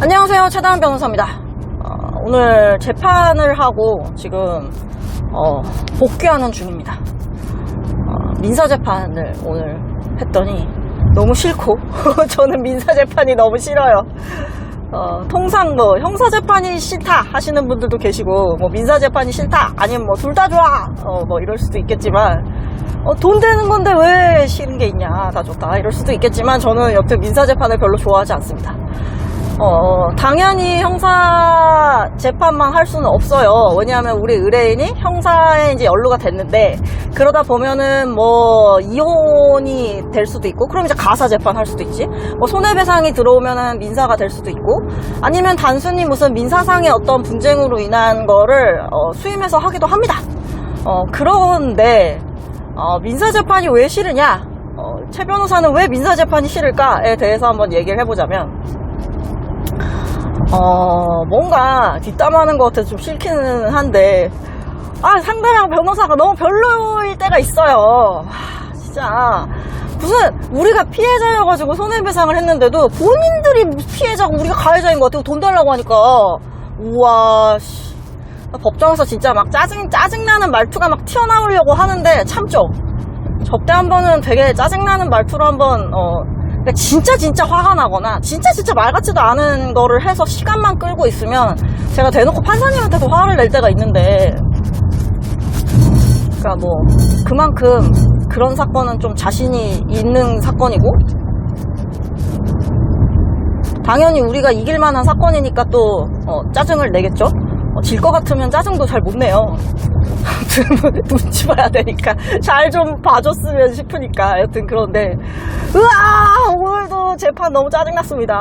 안녕하세요, 최다은 변호사입니다. 오늘 재판을 하고 지금 복귀하는 중입니다. 민사재판을 오늘 했더니 너무 싫고 저는 민사재판이 너무 싫어요. 통상 뭐 형사재판이 싫다 하시는 분들도 계시고, 뭐 민사재판이 싫다 아니면 뭐 둘 다 좋아 뭐 이럴 수도 있겠지만, 돈 되는 건데 왜 싫은 게 있냐, 다 좋다 이럴 수도 있겠지만, 저는 여튼 민사재판을 별로 좋아하지 않습니다. 당연히 형사 재판만 할 수는 없어요. 왜냐하면 우리 의뢰인이 형사에 이제 연루가 됐는데, 그러다 보면은 뭐 이혼이 될 수도 있고, 그럼 이제 가사 재판 할 수도 있지. 뭐 손해배상이 들어오면은 민사가 될 수도 있고, 아니면 단순히 무슨 민사상의 어떤 분쟁으로 인한 거를 수임해서 하기도 합니다. 그런데 민사재판이 왜 싫으냐, 최 변호사는 왜 민사재판이 싫을까에 대해서 한번 얘기를 해보자면, 뭔가 뒷담화하는 것 같아서 좀 싫기는 한데, 상대방 변호사가 너무 별로일 때가 있어요. 진짜 무슨 우리가 피해자여가지고 손해배상을 했는데도 본인들이 피해자고 우리가 가해자인 것 같아요. 돈 달라고 하니까. 우와, 법정에서 진짜 막 짜증나는 말투가 막 튀어나오려고 하는데 참죠. 저때 한번은 되게 짜증나는 말투로 한번 그러니까 진짜 화가 나거나 진짜 말 같지도 않은 거를 해서 시간만 끌고 있으면 제가 대놓고 판사님한테도 화를 낼 때가 있는데, 그러니까 뭐 그만큼 그런 사건은 좀 자신이 있는 사건이고, 당연히 우리가 이길 만한 사건이니까 또 짜증을 내겠죠. 질 것 같으면 짜증도 잘 못 내요. 눈치 봐야 되니까 잘 좀 봐줬으면 싶으니까. 여튼 그런데 오늘도 재판 너무 짜증났습니다.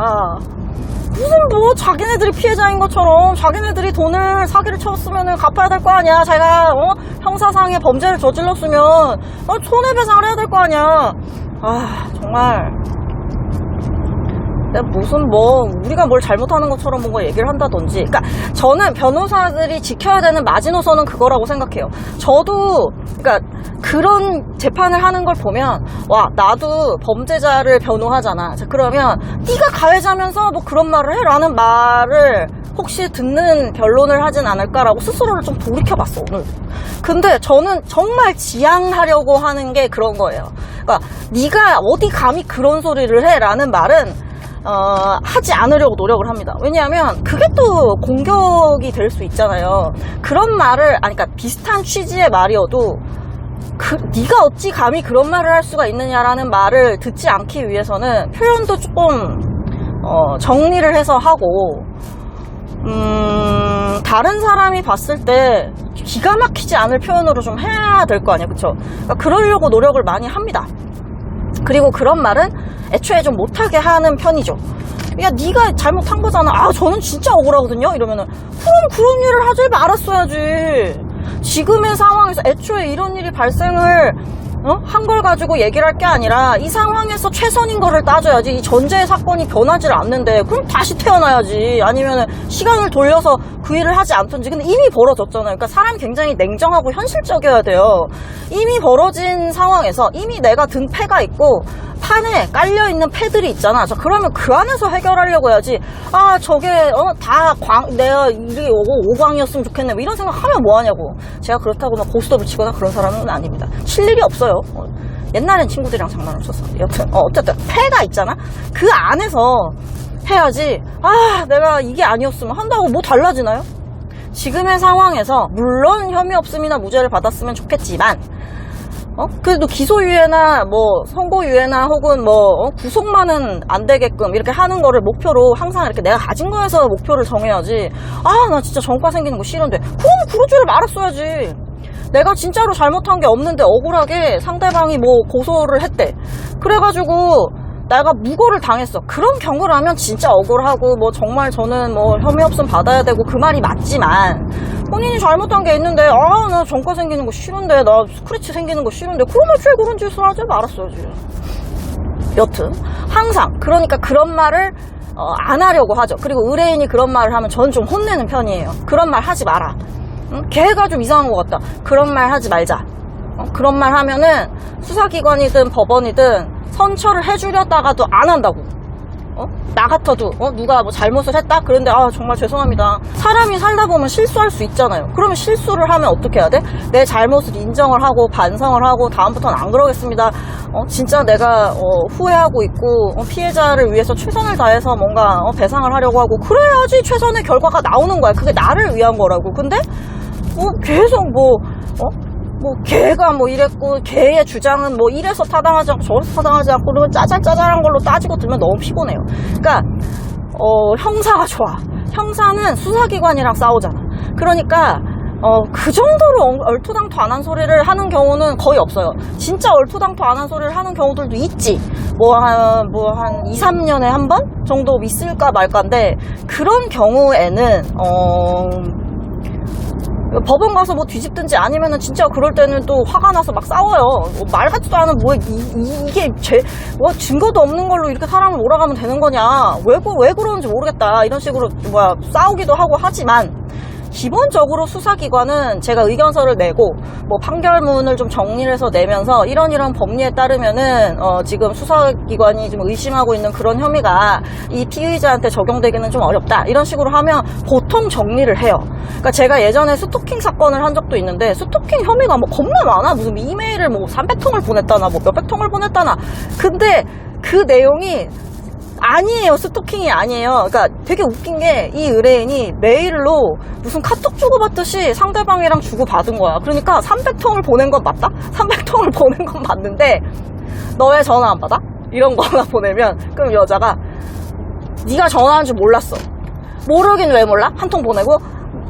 무슨 뭐 자기네들이 피해자인 것처럼 자기네들이 돈을 사기를 쳤으면 갚아야 될 거 아니야. 자기가 형사상의 범죄를 저질렀으면 손해배상을 해야 될 거 아니야. 정말 무슨 뭐 우리가 뭘 잘못하는 것처럼 뭔가 얘기를 한다든지. 그러니까 저는 변호사들이 지켜야 되는 마지노선은 그거라고 생각해요. 저도 그러니까 그런 재판을 하는 걸 보면, 나도 범죄자를 변호하잖아. 자, 그러면 네가 가해자면서 뭐 그런 말을 해? 라는 말을 혹시 듣는 변론을 하진 않을까라고 스스로를 좀 돌이켜봤어, 오늘. 근데 저는 정말 지양하려고 하는 게 그런 거예요. 그러니까 네가 어디 감히 그런 소리를 해? 라는 말은 하지 않으려고 노력을 합니다. 왜냐하면 그게 또 공격이 될 수 있잖아요. 그런 말을, 그러니까 비슷한 취지의 말이어도 네가 어찌 감히 그런 말을 할 수가 있느냐라는 말을 듣지 않기 위해서는 표현도 조금 정리를 해서 하고, 다른 사람이 봤을 때 기가 막히지 않을 표현으로 좀 해야 될 거 아니야, 그쵸? 그러니까 그러려고 노력을 많이 합니다. 그리고 그런 말은 애초에 좀 못하게 하는 편이죠. 야, 네가 잘못한 거잖아. 저는 진짜 억울하거든요. 이러면은 그럼 그런 일을 하지 말았어야지. 지금의 상황에서 애초에 이런 일이 발생을 한 걸 가지고 얘기를 할 게 아니라 이 상황에서 최선인 거를 따져야지. 이 전제의 사건이 변하지 않는데 그럼 다시 태어나야지. 아니면은 시간을 돌려서 그 일을 하지 않던지. 근데 이미 벌어졌잖아요. 그러니까 사람이 굉장히 냉정하고 현실적이어야 돼요. 이미 벌어진 상황에서 이미 내가 든 패가 있고 판에 깔려있는 패들이 있잖아. 자, 그러면 그 안에서 해결하려고 해야지. 저게 내가 이게 오광이었으면 좋겠네, 뭐 이런 생각하면 뭐하냐고. 제가 그렇다고 막 고스톱을 치거나 그런 사람은 아닙니다. 칠 일이 없어요. 옛날엔 친구들이랑 장난을 쳤어. 여튼 어쨌든 패가 있잖아. 그 안에서 해야지. 내가 이게 아니었으면 한다고 뭐 달라지나요? 지금의 상황에서 물론 혐의 없음이나 무죄를 받았으면 좋겠지만, 그래도 기소유예나 뭐 선고유예나 혹은 뭐 구속만은 안 되게끔 이렇게 하는 거를 목표로 항상 이렇게 내가 가진 거에서 목표를 정해야지. 나 진짜 전과 생기는 거 싫은데 그럼 그럴 줄을 말았어야지. 내가 진짜로 잘못한 게 없는데 억울하게 상대방이 뭐 고소를 했대. 그래가지고 내가 무고를 당했어. 그런 경우라면 진짜 억울하고 뭐 정말 저는 뭐 혐의 없음 받아야 되고 그 말이 맞지만, 본인이 잘못한 게 있는데 나 전과 생기는 거 싫은데, 나 스크래치 생기는 거 싫은데 그러면 왜 그런 짓을 하지 말았어야지. 여튼 항상 그러니까 그런 말을 안 하려고 하죠. 그리고 의뢰인이 그런 말을 하면 저는 좀 혼내는 편이에요. 그런 말 하지 마라. 걔가 좀 이상한 것 같다. 그런 말 하지 말자. 그런 말 하면은 수사기관이든 법원이든 선처를 해주려다가도 안 한다고. 나 같아도 누가 뭐 잘못을 했다? 그런데 정말 죄송합니다. 사람이 살다 보면 실수할 수 있잖아요. 그러면 실수를 하면 어떻게 해야 돼? 내 잘못을 인정을 하고 반성을 하고 다음부터는 안 그러겠습니다. 진짜 내가 후회하고 있고 피해자를 위해서 최선을 다해서 뭔가 배상을 하려고 하고 그래야지 최선의 결과가 나오는 거야. 그게 나를 위한 거라고. 근데 계속 걔가 이랬고, 걔의 주장은 이래서 타당하지 않고, 저래서 타당하지 않고, 그러면 짜잘짜잘한 걸로 따지고 들면 너무 피곤해요. 그러니까, 형사가 좋아. 형사는 수사기관이랑 싸우잖아. 그러니까, 그 정도로 얼토당토 안 한 소리를 하는 경우는 거의 없어요. 진짜 얼토당토 안 한 소리를 하는 경우들도 있지. 한 2, 3년에 한 번 정도 있을까 말까인데, 그런 경우에는, 법원 가서 뒤집든지 아니면은 진짜 그럴 때는 또 화가 나서 막 싸워요. 말 같지도 않은 이게 증거도 없는 걸로 이렇게 사람을 몰아가면 되는 거냐. 왜 그러는지 모르겠다. 이런 식으로 싸우기도 하고 하지만 기본적으로 수사기관은 제가 의견서를 내고 판결문을 좀 정리를 해서 내면서 이런 법리에 따르면은 지금 수사기관이 좀 의심하고 있는 그런 혐의가 이 피의자한테 적용되기는 좀 어렵다. 이런 식으로 하면 보통 정리를 해요. 그러니까 제가 예전에 스토킹 사건을 한 적도 있는데 스토킹 혐의가 겁나 많아. 무슨 이메일을 300통을 보냈다나 몇백 통을 보냈다나. 근데 그 내용이 아니에요. 스토킹이 아니에요. 그러니까 되게 웃긴 게 이 의뢰인이 메일로 무슨 카톡 주고받듯이 상대방이랑 주고받은 거야. 그러니까 300통을 보낸 건 맞다? 300통을 보낸 건 맞는데 너 왜 전화 안 받아? 이런 거 하나 보내면 그럼 여자가 네가 전화한 줄 몰랐어. 모르긴 왜 몰라? 한 통 보내고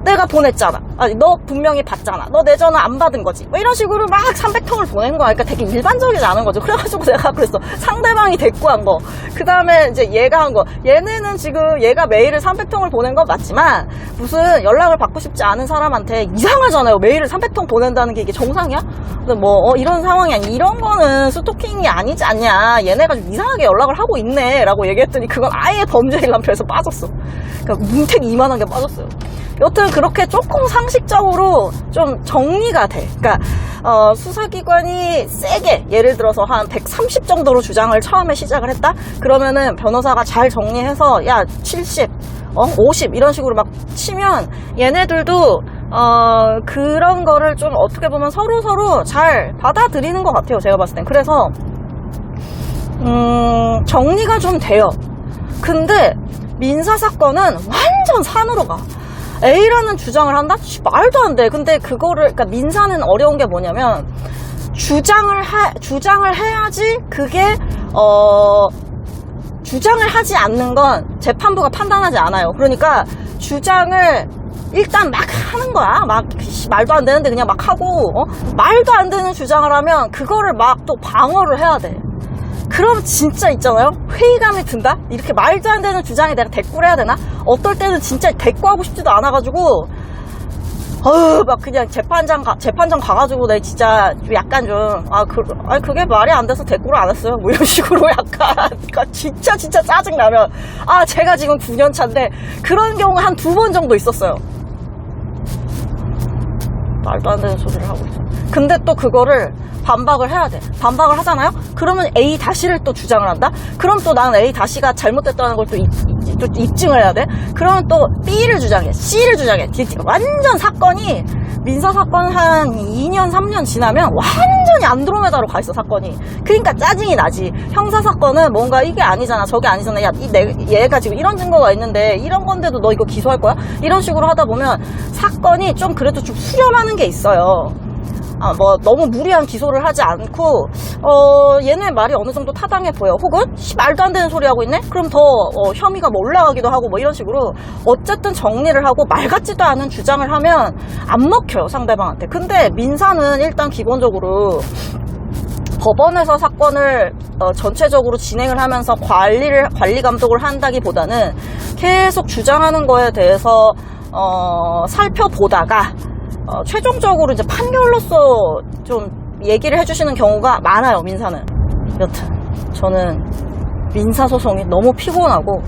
내가 보냈잖아. 아니, 너 분명히 받잖아. 너 내 전화 안 받은 거지. 이런 식으로 막 300통을 보낸 거야. 그러니까 되게 일반적이지 않은 거죠. 그래가지고 내가 그랬어. 상대방이 대꾸한 거. 그 다음에 이제 얘가 한 거. 얘네는 지금 얘가 메일을 300통을 보낸 건 맞지만 무슨 연락을 받고 싶지 않은 사람한테 이상하잖아요. 메일을 300통 보낸다는 게 이게 정상이야? 근데 이런 상황이 아니. 이런 거는 스토킹이 아니지 않냐. 얘네가 좀 이상하게 연락을 하고 있네. 라고 얘기했더니 그건 아예 범죄 일람표에서 빠졌어. 그러니까 뭉탱이 이만한 게 빠졌어요. 여튼 그렇게 조금 상식적으로 좀 정리가 돼. 그러니까 수사기관이 세게 예를 들어서 한 130 정도로 주장을 처음에 시작을 했다? 그러면은 변호사가 잘 정리해서 70, 50 이런 식으로 막 치면 얘네들도 그런 거를 좀 어떻게 보면 서로 잘 받아들이는 것 같아요. 제가 봤을 땐. 그래서 정리가 좀 돼요. 근데 민사사건은 완전 산으로 가. A라는 주장을 한다? 말도 안 돼. 근데 그러니까 민사는 어려운 게 뭐냐면, 주장을 해야지 그게, 주장을 하지 않는 건 재판부가 판단하지 않아요. 그러니까 주장을 일단 막 하는 거야. 말도 안 되는데 그냥 막 하고, 말도 안 되는 주장을 하면 그거를 막 또 방어를 해야 돼. 그럼 진짜 있잖아요. 회의감이 든다? 이렇게 말도 안 되는 주장에 내가 대꾸를 해야 되나? 어떨 때는 진짜 대꾸하고 싶지도 않아가지고 막 그냥 재판장 가가지고 내가 진짜 약간 그게 말이 안 돼서 대꾸를 안 했어요. 이런 식으로 약간 그러니까 진짜 짜증나면 제가 지금 9년 차인데 그런 경우 한 2번 정도 있었어요. 말도 안 되는 소리를 하고 있어. 근데 또 그거를 반박을 해야 돼. 반박을 하잖아요? 그러면 A 다시를 또 주장을 한다? 그럼 또 나는 A 다시가 잘못됐다는 걸 또 입증을 해야 돼? 그러면 또 B를 주장해. C를 주장해. 완전 사건이, 민사사건 한 2년, 3년 지나면 완전히 안드로메다로 가 있어, 사건이. 그러니까 짜증이 나지. 형사사건은 뭔가 이게 아니잖아. 저게 아니잖아. 얘가 지금 이런 증거가 있는데 이런 건데도 너 이거 기소할 거야? 이런 식으로 하다 보면 사건이 좀 그래도 좀 수렴하는 게 있어요. 너무 무리한 기소를 하지 않고, 얘네 말이 어느 정도 타당해 보여. 혹은, 말도 안 되는 소리 하고 있네? 그럼 더, 혐의가 올라가기도 하고, 이런 식으로, 어쨌든 정리를 하고, 말 같지도 않은 주장을 하면, 안 먹혀요, 상대방한테. 근데, 민사는 일단 기본적으로, 법원에서 사건을, 전체적으로 진행을 하면서 관리 감독을 한다기보다는, 계속 주장하는 거에 대해서, 살펴보다가, 최종적으로 이제 판결로서 좀 얘기를 해주시는 경우가 많아요, 민사는. 여튼, 저는 민사소송이 너무 피곤하고,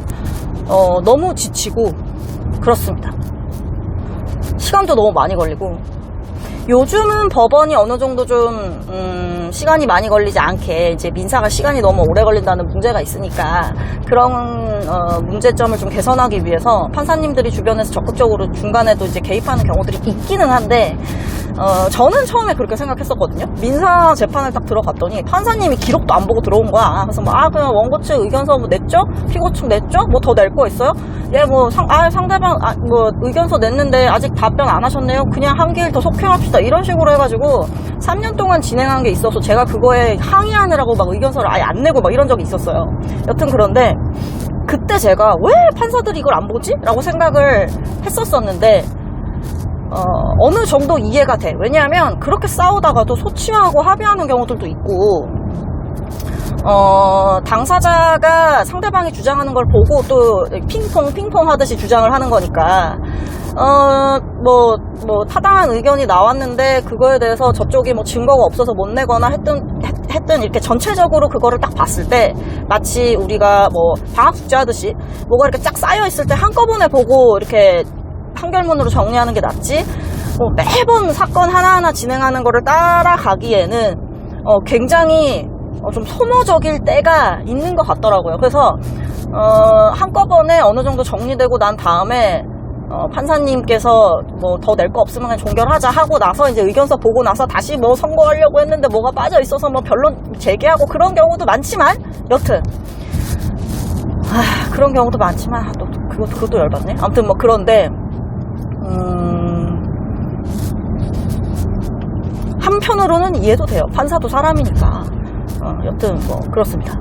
너무 지치고, 그렇습니다. 시간도 너무 많이 걸리고, 요즘은 법원이 어느 정도 좀 시간이 많이 걸리지 않게 이제 민사가 시간이 너무 오래 걸린다는 문제가 있으니까 그런 문제점을 좀 개선하기 위해서 판사님들이 주변에서 적극적으로 중간에도 이제 개입하는 경우들이 있기는 한데 저는 처음에 그렇게 생각했었거든요. 민사 재판을 딱 들어갔더니 판사님이 기록도 안 보고 들어온 거야. 그래서 뭐 그냥 원고 측 의견서 뭐 냈죠? 피고 측 냈죠? 뭐 더 낼 거 있어요? 예, 뭐 상대방 뭐 의견서 냈는데 아직 답변 안 하셨네요. 그냥 한 길 더 속행합시다. 이런 식으로 해가지고 3년 동안 진행한 게 있어서 제가 그거에 항의하느라고 막 의견서를 아예 안 내고 막 이런 적이 있었어요. 여튼 그런데 그때 제가 왜 판사들이 이걸 안 보지? 라고 생각을 했었었는데 어느 정도 이해가 돼. 왜냐하면 그렇게 싸우다가도 소치하고 합의하는 경우들도 있고 당사자가 상대방이 주장하는 걸 보고 또 핑퐁 하듯이 주장을 하는 거니까 뭐 타당한 의견이 나왔는데 그거에 대해서 저쪽이 뭐 증거가 없어서 못 내거나 했든 이렇게 전체적으로 그거를 딱 봤을 때 마치 우리가 뭐 방학 숙제 하듯이 뭐가 이렇게 쫙 쌓여 있을 때 한꺼번에 보고 이렇게 판결문으로 정리하는 게 낫지 뭐 매번 사건 하나하나 진행하는 거를 따라가기에는 굉장히 좀 소모적일 때가 있는 것 같더라고요. 그래서 한꺼번에 어느 정도 정리되고 난 다음에 판사님께서 뭐 더 낼 거 없으면 그냥 종결하자 하고 나서 이제 의견서 보고 나서 다시 뭐 선고하려고 했는데 뭐가 빠져 있어서 뭐 변론 재개하고 그런 경우도 많지만 여튼 그런 경우도 많지만 또 그것도 열받네. 아무튼 뭐 그런데 한편으로는 이해도 돼요. 판사도 사람이니까. 여튼 뭐 그렇습니다.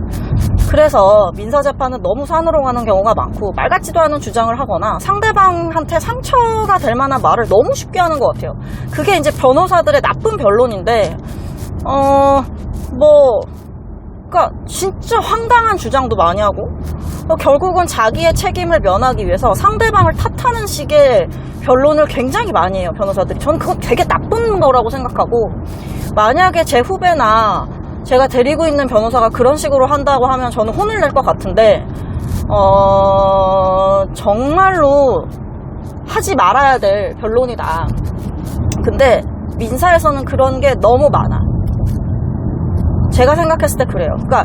그래서 민사재판은 너무 산으로 가는 경우가 많고 말 같지도 않은 주장을 하거나 상대방한테 상처가 될 만한 말을 너무 쉽게 하는 것 같아요. 그게 이제 변호사들의 나쁜 변론인데 그러니까 진짜 황당한 주장도 많이 하고 결국은 자기의 책임을 면하기 위해서 상대방을 탓하는 식의 변론을 굉장히 많이 해요, 변호사들이. 저는 그건 되게 나쁜 거라고 생각하고 만약에 제 후배나 제가 데리고 있는 변호사가 그런 식으로 한다고 하면 저는 혼을 낼 것 같은데 정말로 하지 말아야 될 변론이다. 근데 민사에서는 그런 게 너무 많아. 제가 생각했을 때 그래요. 그러니까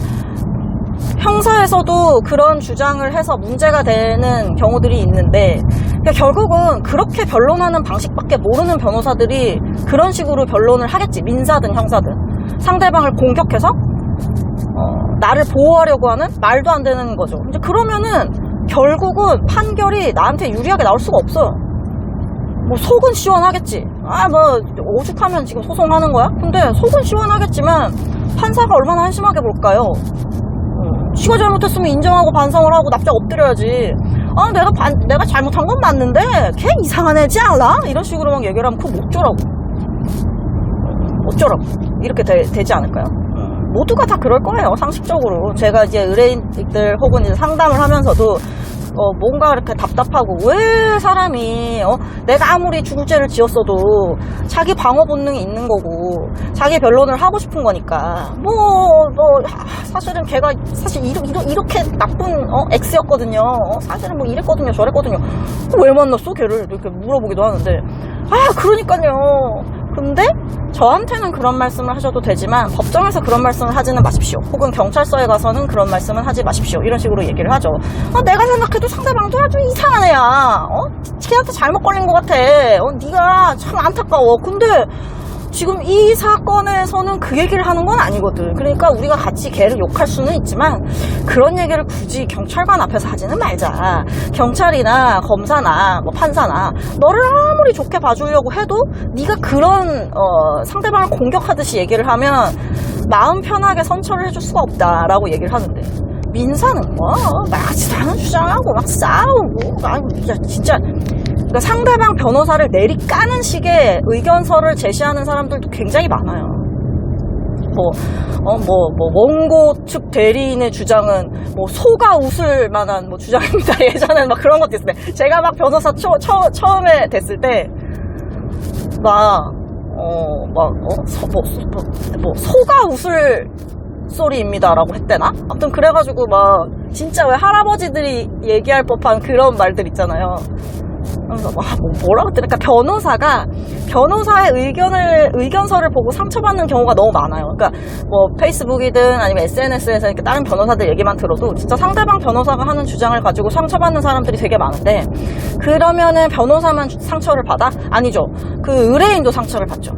형사에서도 그런 주장을 해서 문제가 되는 경우들이 있는데 그러니까 결국은 그렇게 변론하는 방식밖에 모르는 변호사들이 그런 식으로 변론을 하겠지. 민사든 형사든. 상대방을 공격해서 나를 보호하려고 하는 말도 안 되는 거죠. 이제 그러면은 결국은 판결이 나한테 유리하게 나올 수가 없어요. 뭐 속은 시원하겠지. 뭐 오죽하면 지금 소송하는 거야? 근데 속은 시원하겠지만 판사가 얼마나 한심하게 볼까요? 지가 잘못했으면 인정하고 반성을 하고 납작 엎드려야지. 내가 잘못한 건 맞는데 걔 이상한 애지 않아? 이런 식으로 막 얘기를 하면 그거 어쩌라고 이렇게 되지 않을까요? 모두가 다 그럴 거예요, 상식적으로. 제가 이제 의뢰인들 혹은 이제 상담을 하면서도 뭔가 이렇게 답답하고 왜 사람이 내가 아무리 죽을 죄를 지었어도 자기 방어 본능이 있는 거고 자기 변론을 하고 싶은 거니까 사실은 걔가 사실 이렇게 나쁜 X였거든요. 사실은 뭐 이랬거든요 저랬거든요. 왜 만났어 걔를 이렇게 물어보기도 하는데 그러니까요. 근데 저한테는 그런 말씀을 하셔도 되지만 법정에서 그런 말씀을 하지는 마십시오. 혹은 경찰서에 가서는 그런 말씀을 하지 마십시오. 이런 식으로 얘기를 하죠. 내가 생각해도 상대방도 아주 이상한 애야. 걔한테 잘못 걸린 것 같아. 네가 참 안타까워. 근데 지금 이 사건에서는 그 얘기를 하는 건 아니거든. 그러니까 우리가 같이 걔를 욕할 수는 있지만 그런 얘기를 굳이 경찰관 앞에서 하지는 말자. 경찰이나 검사나 뭐 판사나 너를 아무리 좋게 봐주려고 해도 네가 그런 상대방을 공격하듯이 얘기를 하면 마음 편하게 선처를 해줄 수가 없다라고 얘기를 하는데 민사는 말 같지도 않은 주장하고 막 싸우고 진짜 그러니까 상대방 변호사를 내리까는 식의 의견서를 제시하는 사람들도 굉장히 많아요. 원고 측 대리인의 주장은 소가 웃을 만한 주장입니다. 예전에 막 그런 것도 있었는데 제가 막 변호사 처음에 됐을 때 소가 웃을 소리입니다라고 했대나? 아무튼 그래가지고 진짜 왜 할아버지들이 얘기할 법한 그런 말들 있잖아요. 뭐라고 그러니까 변호사의 의견서를 보고 상처받는 경우가 너무 많아요. 그러니까 뭐 페이스북이든 아니면 SNS에서 이렇게 다른 변호사들 얘기만 들어도 진짜 상대방 변호사가 하는 주장을 가지고 상처받는 사람들이 되게 많은데, 그러면은 변호사만 상처를 받아? 아니죠. 그 의뢰인도 상처를 받죠.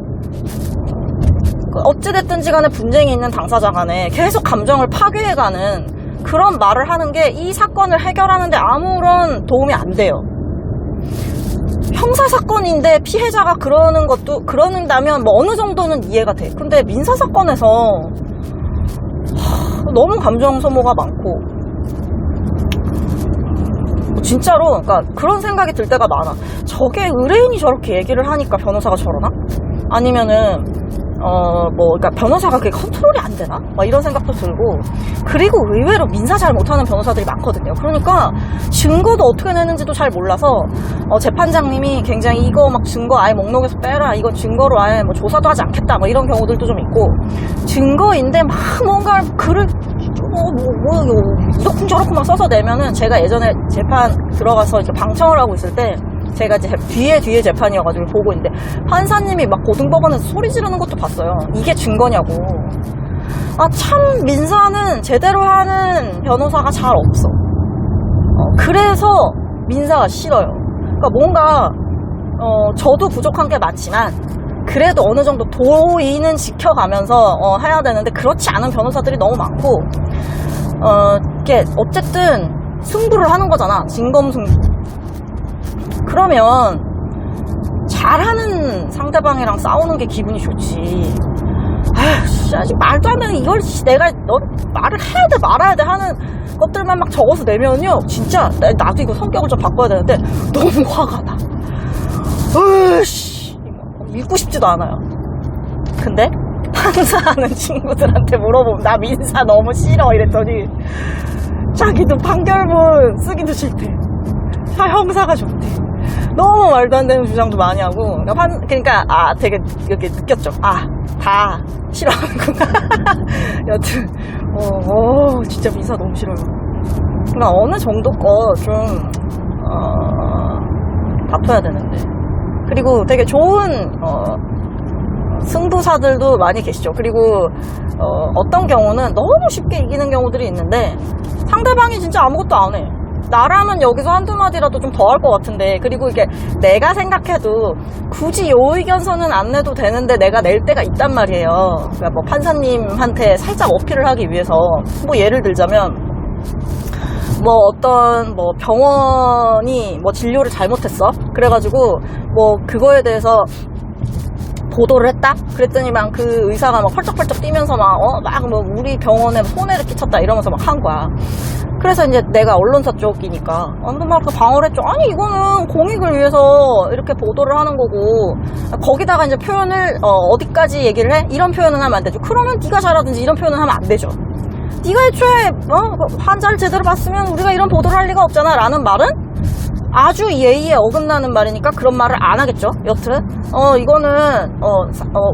어찌됐든지 간에 분쟁이 있는 당사자 간에 계속 감정을 파괴해가는 그런 말을 하는 게 이 사건을 해결하는데 아무런 도움이 안 돼요. 형사사건인데 피해자가 그러는다면 뭐 어느 정도는 이해가 돼. 근데 민사사건에서 너무 감정 소모가 많고, 진짜로 그러니까 그런 생각이 들 때가 많아. 저게 의뢰인이 저렇게 얘기를 하니까 변호사가 저러나? 아니면은 그러니까 변호사가 그게 컨트롤이 안 되나? 막 이런 생각도 들고, 그리고 의외로 민사 잘 못하는 변호사들이 많거든요. 그러니까 증거도 어떻게 내는지도 잘 몰라서, 재판장님이 굉장히 이거 막 증거 아예 목록에서 빼라, 이거 증거로 아예 뭐 조사도 하지 않겠다, 뭐 이런 경우들도 좀 있고, 증거인데 막 뭔가 글을 이렇쿵저렇쿵 막 써서 내면은, 제가 예전에 재판 들어가서 이렇게 방청을 하고 있을 때, 제가 이제 뒤에 재판이어가지고 보고 있는데 판사님이 막 고등법원에서 소리 지르는 것도 봤어요. 이게 증거냐고. 참 민사는 제대로 하는 변호사가 잘 없어. 그래서 민사가 싫어요. 그러니까 뭔가 저도 부족한 게 많지만 그래도 어느 정도 도의는 지켜가면서 해야 되는데, 그렇지 않은 변호사들이 너무 많고, 이게 어쨌든 승부를 하는 거잖아. 진검승부. 그러면 잘하는 상대방이랑 싸우는 게 기분이 좋지. 아직 말도 안 되는 이걸 내가 말을 해야 돼 말아야 돼 하는 것들만 막 적어서 내면요, 진짜 나도 이거 성격을 좀 바꿔야 되는데 너무 화가 나. 믿고 싶지도 않아요. 근데 판사하는 친구들한테 물어보면 나 민사 너무 싫어 이랬더니 자기도 판결문 쓰기도 싫대. 형사가 좋대. 너무 말도 안 되는 주장도 많이 하고, 그러니까 되게 이렇게 느꼈죠. 다 싫어하는구나. 여튼 진짜 민사 너무 싫어요. 그러니까 어느 정도 거 좀 다퉈야 되는데. 그리고 되게 좋은 승부사들도 많이 계시죠. 그리고 어떤 경우는 너무 쉽게 이기는 경우들이 있는데 상대방이 진짜 아무것도 안 해. 나라면 여기서 한두 마디라도 좀 더 할 것 같은데, 그리고 이게 내가 생각해도 굳이 요 의견서는 안 내도 되는데 내가 낼 때가 있단 말이에요. 그러니까 뭐 판사님한테 살짝 어필을 하기 위해서, 뭐 예를 들자면 뭐 어떤 뭐 병원이 뭐 진료를 잘못했어. 그래가지고 뭐 그거에 대해서 보도를 했다? 그랬더니만 그 의사가 막 펄쩍펄쩍 뛰면서 막 뭐 우리 병원에 손해를 끼쳤다 이러면서 막 한 거야. 그래서 이제 내가 언론사 쪽이니까 막 방어를 했죠. 아니 이거는 공익을 위해서 이렇게 보도를 하는 거고, 거기다가 이제 표현을 어디까지 얘기를 해? 이런 표현은 하면 안 되죠. 그러면 네가 잘하든지 이런 표현은 하면 안 되죠. 네가 애초에 환자를 제대로 봤으면 우리가 이런 보도를 할 리가 없잖아 라는 말은 아주 예의에 어긋나는 말이니까 그런 말을 안 하겠죠. 여튼 이거는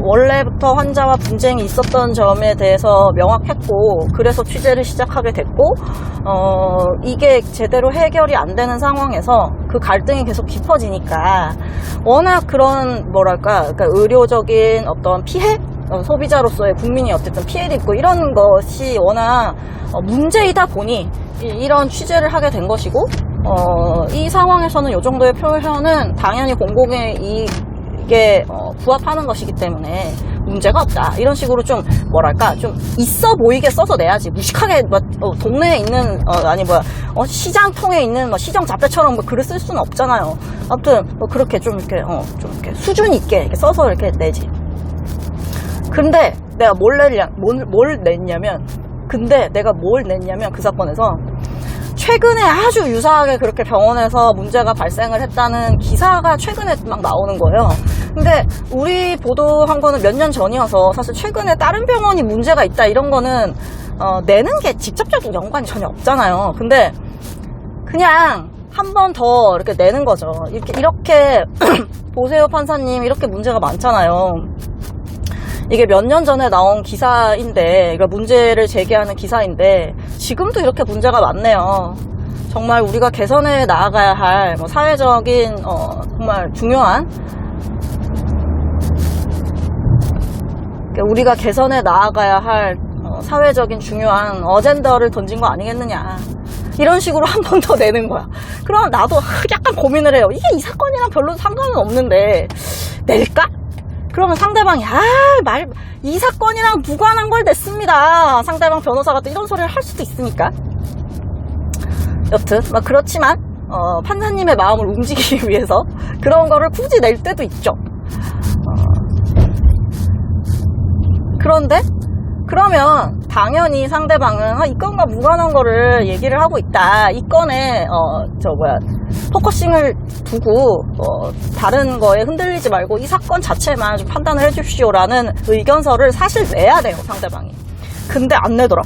원래부터 환자와 분쟁이 있었던 점에 대해서 명확했고, 그래서 취재를 시작하게 됐고, 이게 제대로 해결이 안 되는 상황에서 그 갈등이 계속 깊어지니까 워낙 그런 그러니까 의료적인 어떤 피해, 소비자로서의 국민이 어쨌든 피해를 입고 이런 것이 워낙 문제이다 보니 이런 취재를 하게 된 것이고, 이 상황에서는 이 정도의 표현은 당연히 공공의 이익에 부합하는 것이기 때문에 문제가 없다. 이런 식으로 좀 좀 있어 보이게 써서 내야지. 무식하게 동네에 있는 시장 통에 있는 시정 잡배처럼 글을 쓸 수는 없잖아요. 아무튼 그렇게 좀 이렇게 수준 있게 이렇게 써서 이렇게 내지. 근데 내가 뭘 냈냐면 그 사건에서 최근에 아주 유사하게 그렇게 병원에서 문제가 발생을 했다는 기사가 최근에 막 나오는 거예요. 근데 우리 보도한 거는 몇 년 전이어서 사실 최근에 다른 병원이 문제가 있다 이런 거는 내는 게 직접적인 연관이 전혀 없잖아요. 근데 그냥 한 번 더 이렇게 내는 거죠. 이렇게 보세요 판사님, 이렇게 문제가 많잖아요. 이게 몇 년 전에 나온 기사인데, 그러니까 문제를 제기하는 기사인데 지금도 이렇게 문제가 많네요. 정말 우리가 개선해 나아가야 할 뭐 사회적인 정말 중요한 우리가 개선해 나아가야 할 사회적인 중요한 어젠더를 던진 거 아니겠느냐. 이런 식으로 한 번 더 내는 거야. 그럼 나도 약간 고민을 해요. 이게 이 사건이랑 별로 상관은 없는데 낼까? 그러면 상대방이 이 사건이랑 무관한 걸 냈습니다. 상대방 변호사가 또 이런 소리를 할 수도 있으니까. 여튼 그렇지만 판사님의 마음을 움직이기 위해서 그런 거를 굳이 낼 때도 있죠. 그런데 그러면 당연히 상대방은 이 건과 무관한 거를 얘기를 하고 있다. 이 건에 포커싱을 두고 다른 거에 흔들리지 말고 이 사건 자체만 좀 판단을 해주십시오라는 의견서를 사실 내야 돼요, 상대방이. 근데 안 내더라.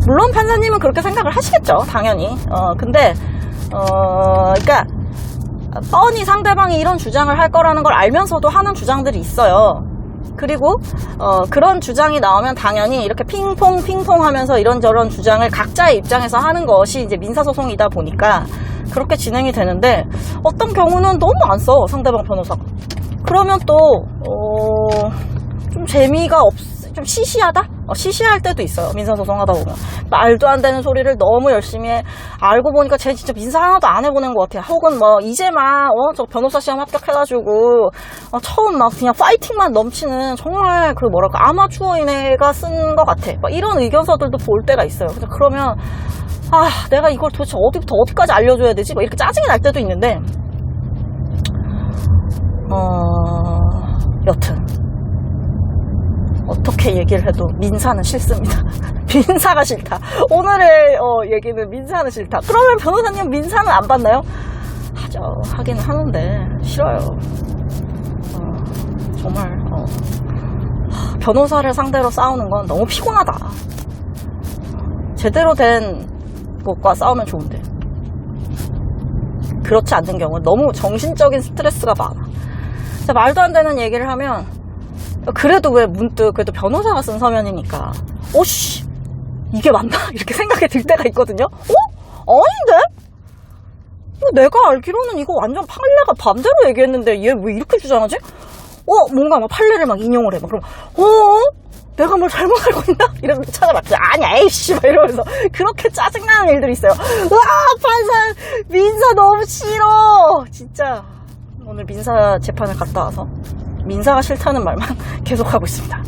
물론 판사님은 그렇게 생각을 하시겠죠, 당연히. 근데 그러니까 뻔히 상대방이 이런 주장을 할 거라는 걸 알면서도 하는 주장들이 있어요. 그리고 그런 주장이 나오면 당연히 이렇게 핑퐁 하면서 이런저런 주장을 각자의 입장에서 하는 것이 이제 민사소송이다 보니까 그렇게 진행이 되는데, 어떤 경우는 너무 안 써, 상대방 변호사가. 그러면 또 좀 재미가 좀 시시하다? 시시할 때도 있어요, 민사소송 하다 보면. 말도 안 되는 소리를 너무 열심히 해. 알고 보니까 쟤 진짜 민사 하나도 안 해보는 것 같아. 혹은 이제 막 저 변호사 시험 합격해가지고 처음 막 그냥 파이팅만 넘치는 정말 아마추어인 애가 쓴 것 같아. 이런 의견서들도 볼 때가 있어요. 그러면 내가 이걸 도대체 어디부터 어디까지 알려줘야 되지? 이렇게 짜증이 날 때도 있는데, 여튼 어떻게 얘기를 해도 민사는 싫습니다. 민사가 싫다. 오늘의 얘기는 민사는 싫다. 그러면 변호사님 민사는 안 받나요? 하기는 하는데 싫어요. 정말 변호사를 상대로 싸우는 건 너무 피곤하다. 제대로 된 것과 싸우면 좋은데 그렇지 않는 경우는 너무 정신적인 스트레스가 많아. 말도 안 되는 얘기를 하면 그래도 왜 문득 그래도 변호사가 쓴 서면이니까 오씨 이게 맞나? 이렇게 생각이 들 때가 있거든요. 아닌데? 이거 내가 알기로는 이거 완전 판례가 반대로 얘기했는데 얘 왜 이렇게 주장하지? 뭔가 막 판례를 막 인용을 해. 그럼 내가 뭘 잘못 알고 있나? 이러면서 찾아봤지. 아니야 에이씨 막 이러면서 그렇게 짜증나는 일들이 있어요. 판사 민사 너무 싫어. 진짜 오늘 민사 재판을 갔다 와서 민사가 싫다는 말만 계속하고 있습니다.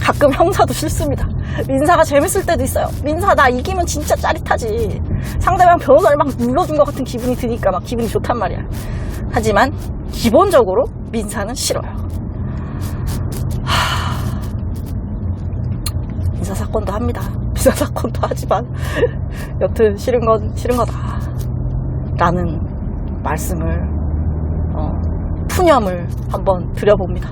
가끔 형사도 싫습니다. 민사가 재밌을 때도 있어요. 민사 나 이기면 진짜 짜릿하지. 상대방 변호사를 막 눌러준 것 같은 기분이 드니까 막 기분이 좋단 말이야. 하지만 기본적으로 민사는 싫어요. 민사 사건도 합니다. 민사 사건도 하지만 여튼 싫은 건 싫은 거다 라는 말씀을 푸념을 한번 드려봅니다.